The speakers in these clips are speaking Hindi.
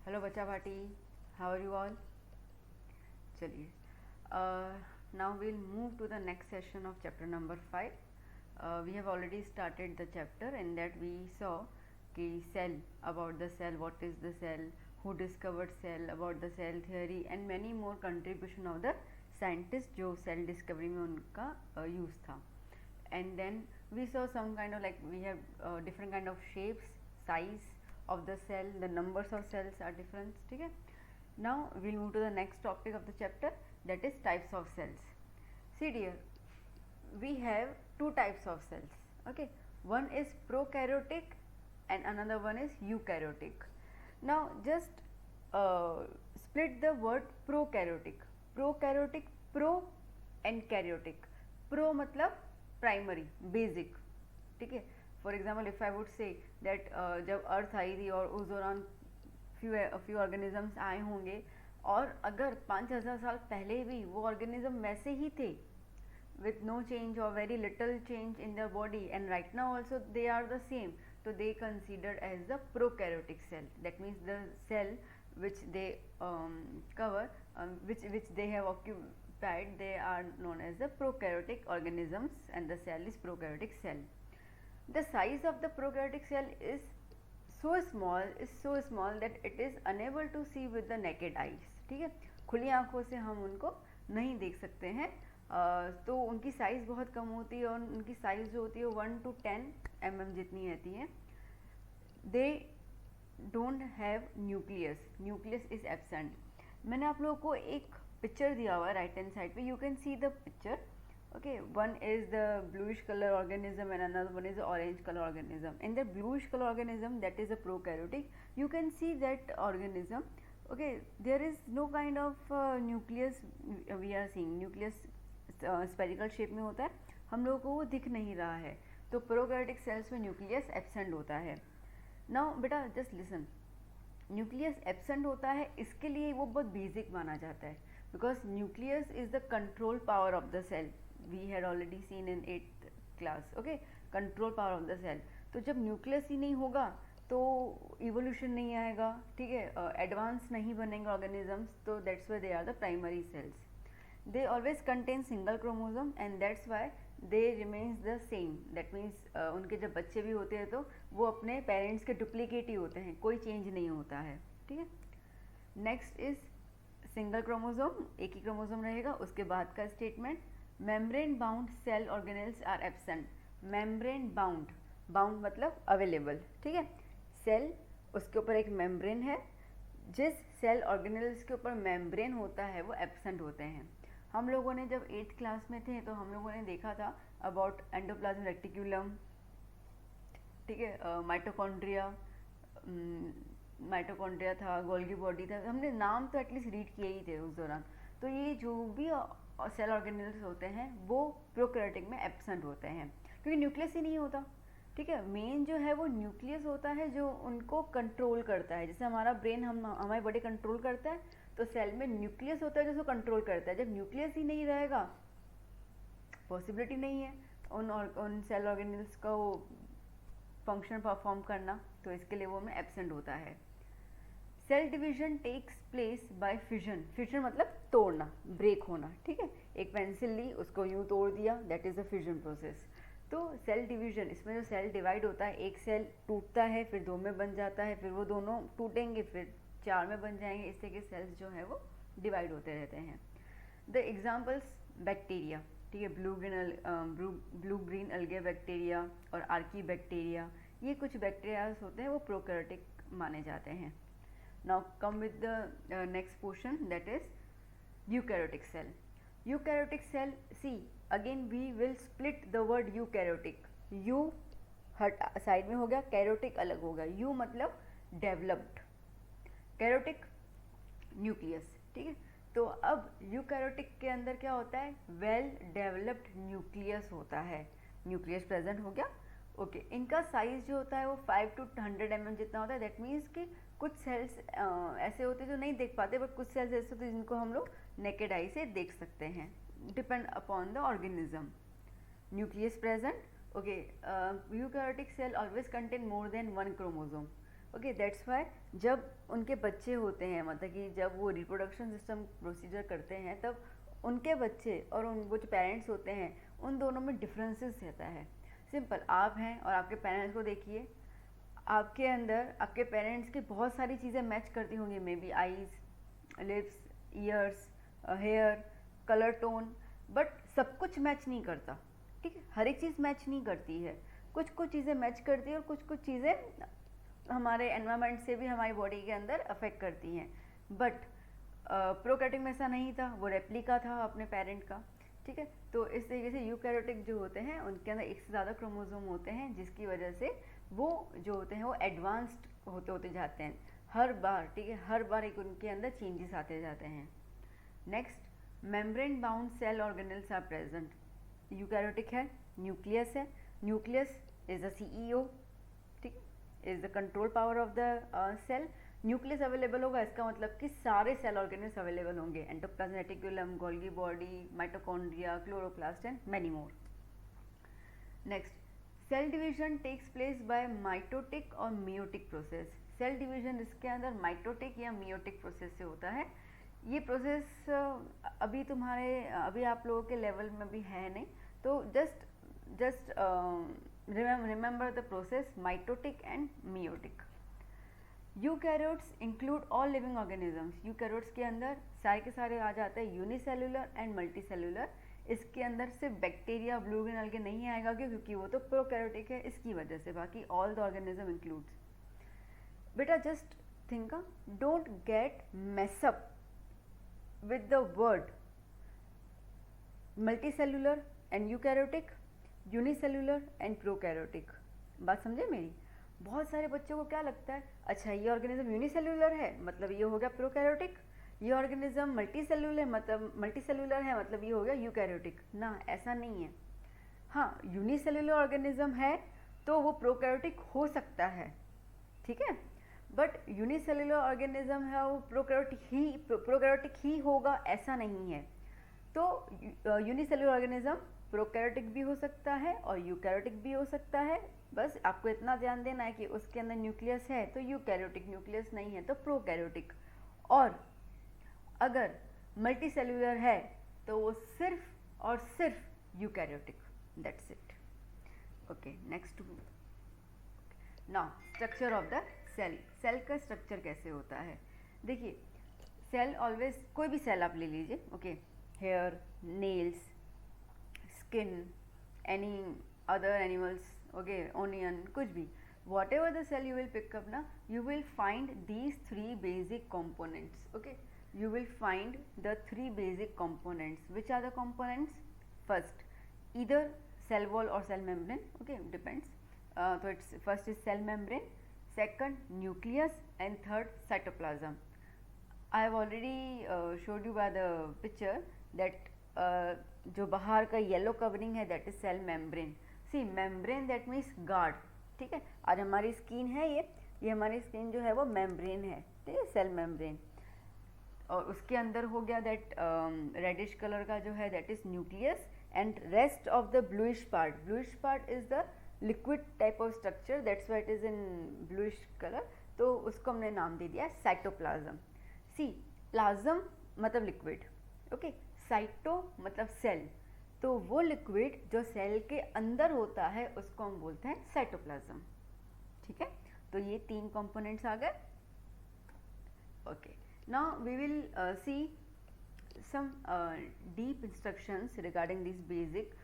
हेलो बच्चा भाटी, हाउ आर यू ऑल? चलिए, now we'll move to the next session of chapter number 5. We have already started the chapter in that we saw कि cell, about the cell, what is the cell, who discovered cell, about the cell theory and many more contribution of the scientist जो cell discovery में उनका use था. And then we saw some kind of, like, we have different kind of shapes, size of the cell, the numbers of cells are different. ठीक है. Now we'll move to the next topic of the chapter, that is types of cells. See dear, we have two types of cells. Okay, one is prokaryotic and another one is eukaryotic. Now just split the word prokaryotic. Prokaryotic, pro and karyotic. Pro मतलब प्राइमरी, बेसिक. ठीक है. For example if I would say that जब अर्थ आई थी और उस दौरान फ्यू ऑर्गेनिजम्स आए होंगे, और अगर 5000 साल पहले भी वो ऑर्गेनिज्म वैसे ही थे with no change or very little change in their body, and right now also they are the same, so they considered as the prokaryotic cell. That means the cell which they cover, which they have occupied, they are known as the prokaryotic organisms, and the cell is prokaryotic cell. The size of the prokaryotic cell is so small that it is unable to see with the naked eyes. ठीक है, खुली आंखों से हम उनको नहीं देख सकते हैं. तो उनकी साइज़ बहुत कम होती है, और उनकी साइज़ जो होती है 1 to 10 mm जितनी रहती है. They don't have nucleus. Nucleus is absent. मैंने आप लोगों को एक पिक्चर दिया हुआ है राइट हैंड साइड पे. You can see the picture. Okay, one is the bluish color organism and another one is the orange color organism. In the bluish color organism, that is a prokaryotic, you can see that organism. Okay, there is no kind of nucleus we are seeing. Nucleus spherical shape में होता है, हम लोगों को वो दिख नहीं रहा है. तो prokaryotic cells में nucleus absent होता है. Now बेटा just listen, न्यूक्लियस एब्सेंट होता है, इसके लिए वो बहुत बेसिक माना जाता है, because nucleus is the control power of the cell. We had already seen in 8th class. Okay, control power of the cell. तो जब न्यूक्लियस ही नहीं होगा तो इवोल्यूशन नहीं आएगा. ठीक है, एडवांस नहीं बनेंगे ऑर्गेनिजम्स. तो that's why they are the primary cells. They always contain single chromosome and that's why they remains the same. That means उनके जब बच्चे भी होते हैं तो वो अपने पेरेंट्स के डुप्लीकेट ही होते हैं, कोई चेंज नहीं होता है. ठीक है. नेक्स्ट इज सिंगल क्रोमोसोम, एक ही क्रोमोसोम रहेगा. उसके बाद का statement, membrane bound cell organelles are absent. Membrane bound, bound मतलब अवेलेबल. ठीक है. सेल, उसके ऊपर एक मेम्ब्रेन है. जिस सेल ऑर्गेनेल्स के ऊपर मेम्ब्रेन होता है वो एब्सेंट होते हैं. हम लोगों ने जब 8th क्लास में थे तो हम लोगों ने देखा था अबाउट एंडोप्लाज्म रेटिकुलम. ठीक है, माइटोकॉन्ड्रिया, माइटोकॉन्ड्रिया था, गोल्गी बॉडी था. हमने नाम तो एटलीस्ट रीड किए ही थे उस दौरान. तो ये जो भी सेल ऑर्गेनेल्स होते हैं वो प्रोकैरियोटिक में एब्सेंट होते हैं, क्योंकि न्यूक्लियस ही नहीं होता. ठीक है. मेन जो है वो न्यूक्लियस होता है जो उनको कंट्रोल करता है. जैसे हमारा ब्रेन हमारी बॉडी कंट्रोल करता है, तो सेल में न्यूक्लियस होता है जो उसको कंट्रोल करता है. जब न्यूक्लियस ही नहीं रहेगा, पॉसिबिलिटी नहीं है उन सेल ऑर्गेनेल्स का वो फंक्शन परफॉर्म करना. तो इसके लिए वो में एब्सेंट होता है. Cell division takes place by fission. Fission मतलब तोड़ना, ब्रेक होना. ठीक है. एक पेंसिल ली, उसको यूँ तोड़ दिया, that is the fission process. तो सेल डिवीजन, इसमें जो सेल डिवाइड होता है, एक सेल टूटता है, फिर 2 में बन जाता है, फिर वो दोनों टूटेंगे, फिर 4 में बन जाएंगे. इस तरह के सेल्स जो है वो डिवाइड होते रहते हैं. The examples, bacteria. ठीक है, ब्लू ग्रीन अलगे बैक्टीरिया और आर्की बैक्टीरिया, ये कुछ बैक्टीरियाज होते हैं वो प्रोकैरियोटिक माने जाते हैं. Now come with the next portion, that is eukaryotic cell. Eukaryotic cell, see again we will split the word eukaryotic. Eu हट साइड में हो गया, कैरियोटिक अलग हो गया. यू मतलब डेवलप्ड, कैरियोटिक न्यूक्लियस. ठीक है. तो अब यूकैरियोटिक के अंदर क्या होता है, वेल डेवलप्ड न्यूक्लियस होता है. न्यूक्लियस प्रेजेंट हो गया. ओके. इनका साइज जो होता है वो 5 to 100 mm जितना होता है. दैट मीन्स कि कुछ सेल्स ऐसे होते हैं जो नहीं देख पाते, बट कुछ सेल्स ऐसे होते हैं जिनको हम लोग नेकेड आई से देख सकते हैं. Depend upon the organism. Nucleus present. Okay. Eukaryotic cell always contain more than 1 chromosome. Okay, that's why जब उनके बच्चे होते हैं, मतलब कि जब वो रिप्रोडक्शन सिस्टम प्रोसीजर करते हैं, तब उनके बच्चे और उन वो जो पेरेंट्स होते हैं उन दोनों में डिफरेंसेस रहता है। सिंपल, आप हैं और आपके पेरेंट्स को देखिए, आपके अंदर आपके पेरेंट्स की बहुत सारी चीज़ें मैच करती होंगी, maybe eyes, lips, ears, hair, colour tone, but सब कुछ मैच नहीं करता। ठीक है, हर एक चीज़ मैच नहीं करती है, कुछ कुछ चीज़ें मैच करती है और कुछ कुछ चीज़ें हमारे एनवायरनमेंट से भी हमारी बॉडी के अंदर अफेक्ट करती हैं। बट प्रोकैरियोटिक में ऐसा नहीं था, वो रेप्लिका था अपने पेरेंट का। ठीक है, तो इस तरीके से यूकैरियोटिक जो होते हैं उनके अंदर एक से ज़्यादा क्रोमोसोम होते हैं, जिसकी वजह से वो जो होते हैं वो एडवांस्ड होते होते जाते हैं हर बार। ठीक है, हर बार एक उनके अंदर चेंजेस आते जाते हैं। Next, membrane bound cell organelles are present. Eukaryotic है, न्यूक्लियस है, न्यूक्लियस इज द सीईओ, ठीक, is the control power of the cell. Nucleus available होगा, इसका मतलब कि सारे सेल ऑर्गेनल्स अवेलेबल होंगे, endoplasm, reticulum, Golgi body, mitochondria, chloroplast and many more. Next, cell division takes place by mitotic और मियोटिक प्रोसेस। सेल डिवीजन इसके अंदर माइटोटिक या मियोटिक प्रोसेस से होता है। ये प्रोसेस अभी आप लोगों के लेवल में भी है नहीं, तो just remember the process mitotic and meiotic. Eukaryotes include all living organisms. Eukaryotes के अंदर सारे के सारे आ जाते हैं यूनिसेलुलर एंड मल्टीसेलुलर। इसके अंदर सिर्फ बैक्टीरिया, ब्लू ग्रीन अलगे नहीं आएगा क्योंकि वो तो प्रोकैरियोटिक है, इसकी वजह से। बाकी ऑल द ऑर्गेनिज्म इंक्लूड्स। बेटा just think, don't get mess up with the word multicellular and eukaryotic, unicellular and prokaryotic. बात समझे मेरी? बहुत सारे बच्चों को क्या लगता है, अच्छा ये ऑर्गेनिज्म यूनिसेलुलर है मतलब ये हो गया प्रोकैरियोटिक, ये ऑर्गेनिज्म मल्टीसेलुलर है मतलब ये हो गया यूकैरियोटिक। ना, ऐसा नहीं है। हाँ, यूनिसेलुलर ऑर्गेनिज्म है तो वो प्रोकैरियोटिक हो सकता है, ठीक है, बट यूनिसेलुलर ऑर्गेनिज्म है वो प्रोकैरियोटिक ही होगा ऐसा नहीं है। तो यूनिसेलुलर ऑर्गेनिज्म प्रोकैरियोटिक भी हो सकता है और यूकैरियोटिक भी हो सकता है। बस आपको इतना ध्यान देना है कि उसके अंदर न्यूक्लियस है तो यूकैरियोटिक, न्यूक्लियस नहीं है तो प्रोकैरियोटिक। और अगर मल्टीसेलुलर है तो वो सिर्फ और सिर्फ eukaryotic. That's it. Okay, next. Now structure of the cell. Cell का स्ट्रक्चर कैसे होता है? देखिए, सेल ऑलवेज, कोई भी सेल आप ले लीजिए, okay, hair, nails, skin, any other animals, okay, onion, कुछ भी, whatever the cell you will pick up na, you will find these three basic components. Okay, you will find the three basic components. Which are the components? First, either cell wall or cell membrane, okay, depends. So it's first is cell membrane, second nucleus, and third cytoplasm. I have already showed you by the picture that जो बाहर का येलो कवरिंग है that is cell membrane. See membrane that means guard, ठीक है। आज हमारी स्किन है, ये हमारी स्किन जो है वो मेम्ब्रेन है, ठीक है, सेल मेम्ब्रेन। और उसके अंदर हो गया दैट रेडिश कलर का जो है that is nucleus, and rest of the bluish part is the liquid type of structure, that's why it is in bluish colour, तो उसको हमने नाम दे दिया साइटोप्लाज्म। सी, प्लाज्म मतलब लिक्विड, ओके, साइटो मतलब सेल, तो वो लिक्विड जो सेल के अंदर होता है उसको हम बोलते हैं साइटोप्लाज्म, ठीक है। तो ये तीन कंपोनेंट्स आ गए। Okay, now we will see some deep instructions regarding this basic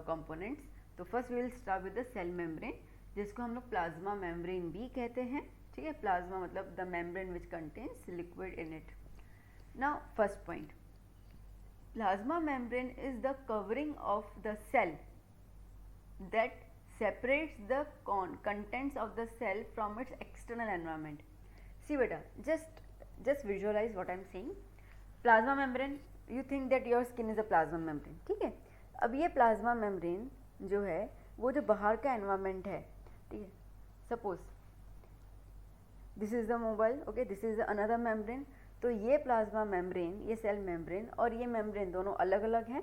components. तो first we will start with the cell membrane, जिसको हम लोग प्लाज्मा मेम्ब्रेन भी कहते हैं, ठीक है। प्लाज्मा मतलब the membrane which contains liquid in it. Now first point, plasma membrane is the covering of the cell that separates the contents of the cell from its external environment. See beta, just visualize what I am saying. Plasma membrane, you think that your skin is a plasma membrane, ठीक है। अब ये plasma membrane जो है वो जो बाहर का environment है, ठीक है, suppose this is the mobile, okay, this is another membrane, तो ये प्लाज्मा मेम्ब्रेन, ये सेल मेम्ब्रेन और ये मेम्ब्रेन दोनों अलग अलग हैं,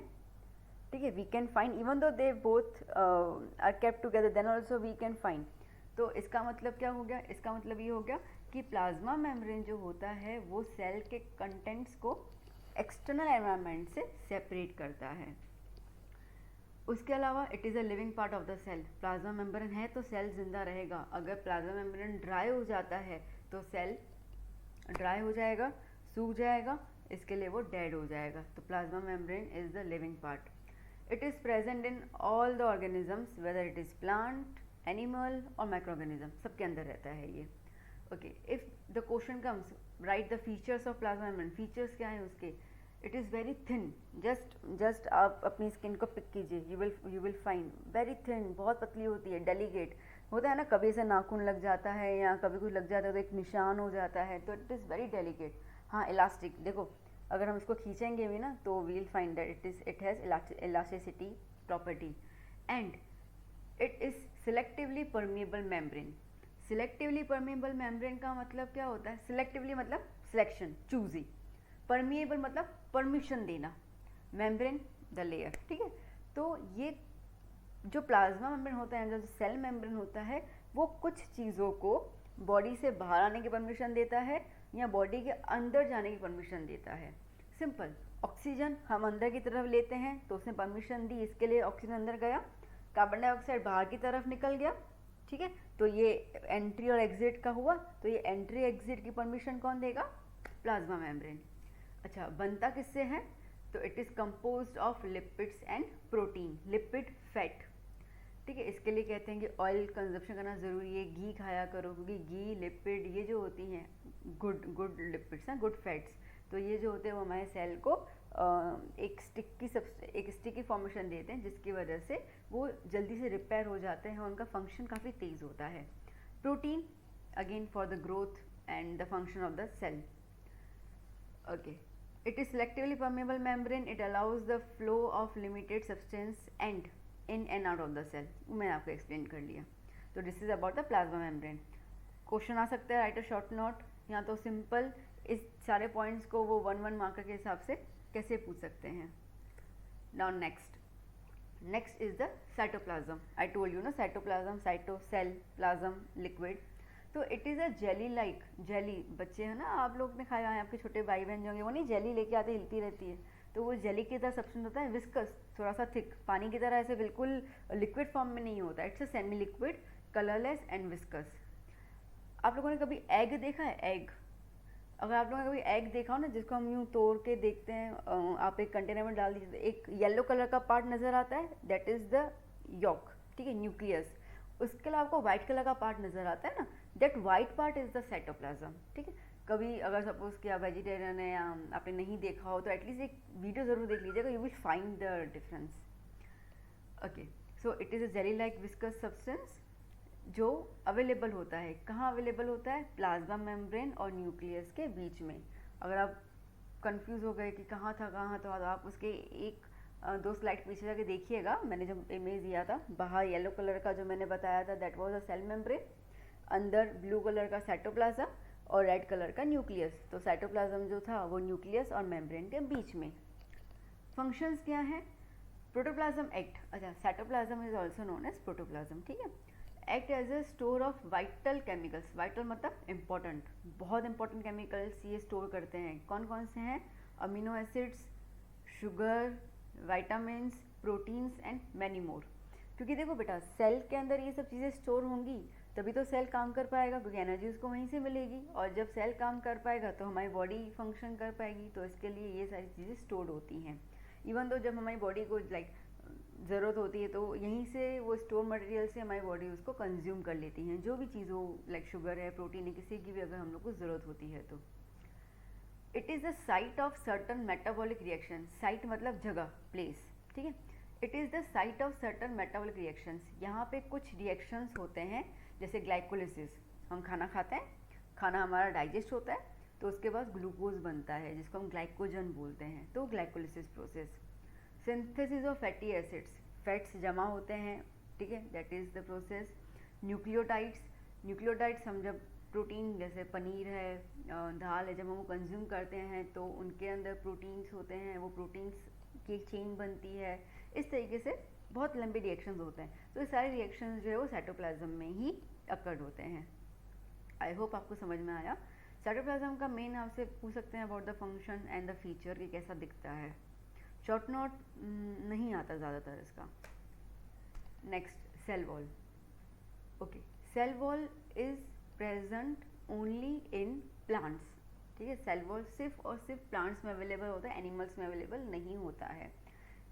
ठीक है। We can find even though they both are kept together, then also we can find तो इसका मतलब क्या हो गया, इसका मतलब ये हो गया कि प्लाज्मा मेम्ब्रेन जो होता है वो सेल के कंटेंट्स को एक्सटर्नल एनवायरनमेंट से सेपरेट करता है। उसके अलावा it is a living part of the cell. Plasma membrane है तो सेल जिंदा रहेगा, अगर प्लाज्मा मेम्ब्रेन ड्राई हो जाता है तो सेल ड्राई हो जाएगा, सूख जाएगा, इसके लिए वो डेड हो जाएगा। तो plasma membrane is the living part. It is present in all the organisms, whether it is plant, animal और माइक्रोऑर्गेनिज्म, सबके अंदर रहता है ये। Okay, if the question comes right the features of plasma membrane, features क्या हैं उसके? It is very thin, just आप अपनी स्किन को पिक कीजिए, you will find very thin, बहुत पतली होती है, डेलीकेट होता है ना, कभी से नाखून लग जाता है या कभी कुछ लग जाता है तो एक निशान हो जाता है, तो इट इज़ वेरी डेलीकेट। हाँ, इलास्टिक, देखो अगर हम इसको खींचेंगे भी ना तो we'll find that it has elasticity property and it is selectively permeable membrane. Selectively permeable membrane का मतलब क्या होता है? सिलेक्टिवली मतलब सिलेक्शन, चूजी, परमिएबल मतलब परमिशन देना, मेम्ब्रेन द लेयर, ठीक है। तो ये जो प्लाज्मा मेम्ब्रेन होता है, जो सेल मेम्ब्रेन होता है, वो कुछ चीज़ों को बॉडी से बाहर आने की परमिशन देता है या बॉडी के अंदर जाने की परमिशन देता है। सिंपल, ऑक्सीजन हम अंदर की तरफ लेते हैं तो उसने परमिशन दी, इसके लिए ऑक्सीजन अंदर गया, कार्बन डाइऑक्साइड बाहर की तरफ निकल गया, ठीक है। तो ये एंट्री और एग्जिट का हुआ, तो ये एंट्री एग्जिट की परमिशन कौन देगा? Plasma membrane. अच्छा, बनता किससे है? तो it is composed of lipids and protein, lipid fat, ठीक है। इसके लिए कहते हैं कि ऑयल कंजप्शन करना ज़रूरी है, घी खाया करो, क्योंकि घी, लिपिड ये जो होती हैं गुड लिपिड्स हैं, गुड फैट्स, तो ये जो होते हैं वो हमारे सेल को एक स्टिक की फॉर्मेशन देते हैं, जिसकी वजह से वो जल्दी से रिपेयर हो जाते हैं और उनका फंक्शन काफ़ी तेज़ होता है। Protein again for the growth and the function of the cell. Okay, it is selectively permeable membrane, it allows the flow of limited substance and in and out of the cell. मैंने आपको एक्सप्लेन कर लिया। तो this is about the plasma membrane. Question आ सकता है, राइट अ शॉर्ट नोट, या तो सिंपल इस सारे पॉइंट्स को वो 1-1 मार्कर के हिसाब से कैसे पूछ सकते हैं। Now next is the cytoplasm. I told you ना, cytoplasm, cyto cell, plasm liquid. तो it is a jelly like, jelly बच्चे हैं ना, आप लोग ने खाया है, आपके छोटे भाई बहन जो होंगे वो नहीं जेली लेके आते, हिलती रहती है, तो वो जेली की तरह सब्सटेंस होता है, विस्कस, थोड़ा सा थिक, पानी की तरह ऐसे बिल्कुल लिक्विड फॉर्म में नहीं होता, it's a semi liquid, colourless and viscous. आप लोगों ने कभी एग देखा है? एग, अगर आप लोगों ने कभी एग देखा हो ना, जिसको हम यूँ तोड़ के देखते हैं, आप एक कंटेनर में डाल दीजिए, एक येलो कलर का पार्ट नज़र आता है, दैट इज़ द यॉक, ठीक है, न्यूक्लियस। उसके अलावा आपको व्हाइट कलर का पार्ट नज़र आता है ना, that white part is the cytoplasm, ठीक है। कभी अगर सपोज कि आप वेजिटेरियन है या आपने नहीं देखा हो तो एटलीस्ट एक वीडियो ज़रूर देख लीजिएगा, you will find the difference. Okay, so it is a jelly like viscous substance जो अवेलेबल होता है, कहाँ अवेलेबल होता है? प्लाज्मा मेम्ब्रेन और न्यूक्लियस के बीच में। अगर आप कंफ्यूज हो गए कि कहाँ था तो आप उसके एक 2 स्लाइड पीछे जाके देखिएगा, मैंने जो इमेज दिया था, बाहर येलो कलर का जो मैंने बताया था that was a cell membrane, अंदर ब्लू कलर का साइटोप्लाज्म और रेड कलर का न्यूक्लियस। तो साइटोप्लाज्म जो था वो न्यूक्लियस और मेम्ब्रेन के बीच में। फंक्शंस क्या हैं? प्रोटोप्लाज्म एक्ट, अच्छा, cytoplasm is also known as protoplasm, ठीक है। Act as a store of vital chemicals, vital मतलब इम्पॉर्टेंट, बहुत इंपॉर्टेंट केमिकल्स ये स्टोर करते हैं। कौन कौन से हैं? Amino acids, sugar, vitamins, proteins and many more. क्योंकि देखो बेटा, सेल के अंदर ये सब चीज़ें स्टोर होंगी तभी तो सेल काम कर पाएगा, क्योंकि एनर्जी उसको वहीं से मिलेगी, और जब सेल काम कर पाएगा तो हमारी बॉडी फंक्शन कर पाएगी। तो इसके लिए ये सारी चीज़ें स्टोर्ड होती हैं। इवन तो जब हमारी बॉडी को ज़रूरत होती है तो यहीं से वो स्टोर मटेरियल से हमारी बॉडी उसको कंज्यूम कर लेती हैं, जो भी चीज़ हो, लाइक शुगर है, प्रोटीन है, किसी की भी अगर हम लोग को ज़रूरत होती है तो। It is the site of certain metabolic reaction, site मतलब जगह, प्लेस, ठीक है। It is the site of certain metabolic reactions, यहाँ पे कुछ रिएक्शंस होते हैं, जैसे ग्लाइकोलिसिस, हम खाना खाते हैं, खाना हमारा डाइजेस्ट होता है, तो उसके बाद ग्लूकोज बनता है जिसको हम ग्लाइकोजन बोलते हैं, तो glycolysis process. Synthesis of fatty acids, fats जमा होते हैं, ठीक है, that is the process. Nucleotides, nucleotides हम जब प्रोटीन, जैसे पनीर है, दाल है, जब हम वो कंज्यूम करते हैं तो उनके अंदर प्रोटीन्स होते हैं, वो प्रोटीन्स की एक चेन बनती है। इस तरीके से बहुत लंबे रिएक्शंस होते हैं। तो ये सारे रिएक्शंस जो है वो साइटोप्लाज्म में ही अकर्ड होते हैं। आई होप आपको समझ में आया। साइटोप्लाज्म का मेन आपसे पूछ सकते हैं about the function and the feature कि कैसा दिखता है। शॉर्ट नोट नहीं आता ज़्यादातर इसका। Next, cell wall. Okay, cell wall is present only in plants. ठीक है, सेल वॉल सिर्फ और सिर्फ प्लांट्स में अवेलेबल होता है, एनिमल्स में अवेलेबल नहीं होता है।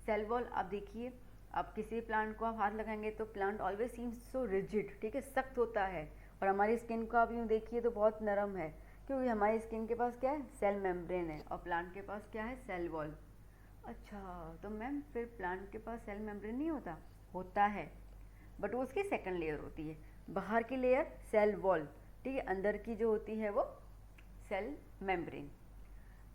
सेल वॉल आप देखिए, आप किसी प्लांट को आप हाथ लगाएंगे तो plant always seems so rigid, ठीक है, सख्त होता है। और हमारी स्किन को आप यूँ देखिए तो बहुत नरम है, क्योंकि हमारी स्किन के पास क्या है, सेल मेम्ब्रेन है, और प्लांट के पास क्या है, सेल वॉल। अच्छा, तो मैम फिर प्लांट के पास सेल मेम्ब्रेन नहीं होता? होता है, बट वो उसकी सेकंड लेयर होती है। बाहर की लेयर सेल वॉल, ठीक है, अंदर की जो होती है वो सेल मेम्ब्रेन।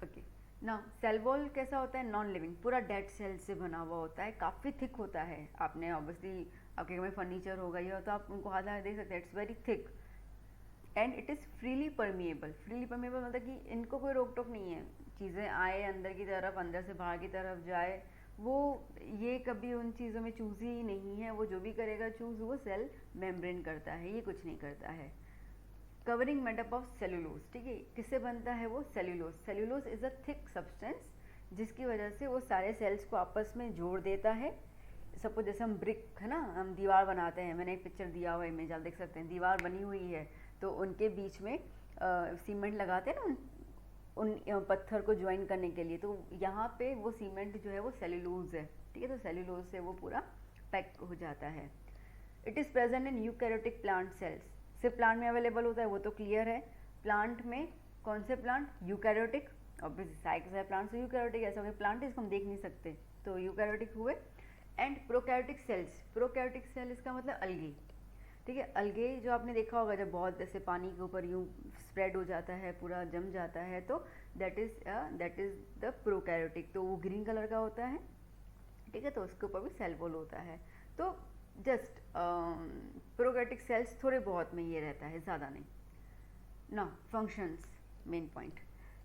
ओके, ना सेल वॉल कैसा होता है, नॉन लिविंग, पूरा डेड सेल से बना हुआ होता है, काफ़ी थिक होता है। आपने ऑब्वियसली आपके घर में फर्नीचर होगा ये, तो आप उनको हाथ लगा देख सकते हैं, it's very thick and it is freely permeable. Freely permeable मतलब कि इनको कोई रोक टोक नहीं है, चीज़ें आए अंदर की तरफ, अंदर से बाहर की तरफ जाए, वो ये कभी उन चीज़ों में चूज़ ही नहीं है। वो जो भी करेगा चूज़ वो सेल मेम्ब्रेन करता है, ये कुछ नहीं करता है। कवरिंग मेडअप ऑफ सेलुलोज, ठीक है, किससे बनता है वो, cellulose. Cellulose is a thick substance जिसकी वजह से वो सारे सेल्स को आपस में जोड़ देता है। सपोज जैसे हम ब्रिक है ना, हम दीवार बनाते हैं, मैंने एक पिक्चर दिया हुआ इमेज आप देख सकते हैं, दीवार बनी हुई है तो उनके बीच में सीमेंट लगाते हैं ना उन पत्थर को ज्वाइन करने के लिए, तो यहाँ पे वो सीमेंट जो है वो सेलुलोज है, ठीक है, तो सेलुलोज से वो पूरा पैक हो जाता है। It is present in eukaryotic plant cells, सिर्फ प्लांट में अवेलेबल होता है वो तो क्लियर है। प्लांट में कौन से प्लांट, यूकैरियोटिक, ऑब्वियसली सारे प्लांट्स यूकैरियोटिक, ऐसा कोई प्लांट है इसको हम देख नहीं सकते, तो यूकैरियोटिक हुए। And prokaryotic cells, prokaryotic cell इसका मतलब अलगे, ठीक है, अलगे जो आपने देखा होगा जब बहुत जैसे पानी के ऊपर यूँ स्प्रेड हो जाता है, पूरा जम जाता है, तो दैट इज़ द प्रोकैरियोटिक, तो वो ग्रीन कलर का होता है, ठीक है, तो उसके ऊपर भी सेल वॉल होता है। तो जस्ट प्रोकैरियोटिक सेल्स थोड़े बहुत में ये रहता है, ज़्यादा नहीं ना। फंक्शंस, मेन पॉइंट,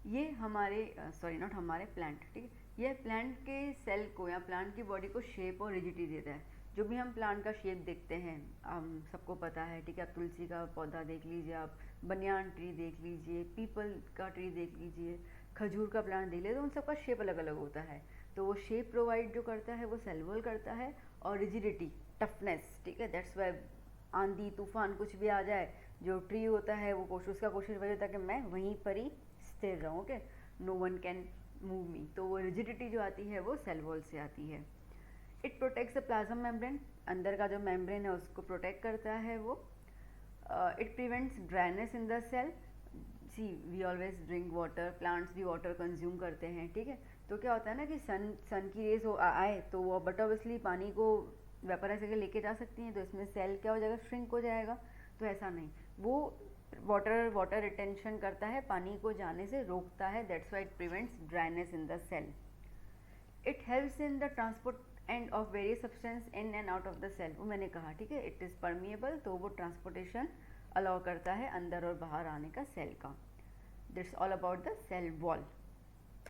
ये हमारे सॉरी नॉट हमारे, प्लांट, ठीक है, ये प्लांट के सेल को या प्लांट की बॉडी को शेप और रिजिडिटी देता है। जो भी हम प्लांट का शेप देखते हैं हम सबको पता है, ठीक है, आप तुलसी का पौधा देख लीजिए, आप बनियान ट्री देख लीजिए, पीपल का ट्री देख लीजिए, खजूर का प्लांट देख लीजिए, तो उन सबका शेप अलग अलग होता है। तो वो शेप प्रोवाइड जो करता है वो सेल वॉल करता है, और रिजिडिटी, टफनेस, ठीक है, दैट्स वाई आंधी तूफान कुछ भी आ जाए, जो ट्री होता है वो उसका कोशिश वही होता है कि मैं वहीं पर ही स्थिर रहूँ, okay, no one can move me, तो वो रिजिडिटी जो आती है वो सेल वॉल से आती है। It protects the plasma membrane, अंदर का जो मेम्ब्रेन है उसको प्रोटेक्ट करता है वो। It prevents dryness in the cell, see we always drink water, plants भी वाटर कंज्यूम करते हैं, ठीक है, तो क्या होता है ना कि सन की रेस आए तो वो बट ऑब्वियसली पानी को वेपराइज करके लेके जा सकती हैं, तो इसमें सेल क्या हो जाएगा, श्रिंक हो जाएगा, तो ऐसा नहीं, वो वाटर रिटेंशन करता है, पानी को जाने से रोकता है, that's why it prevents dryness in the cell. It helps in the transport and of various substance in and out of the cell, वो मैंने कहा, ठीक है, इट इज़ परमिएबल, तो वो ट्रांसपोर्टेशन अलाउ करता है अंदर और बाहर आने का सेल का। That's all about the cell wall.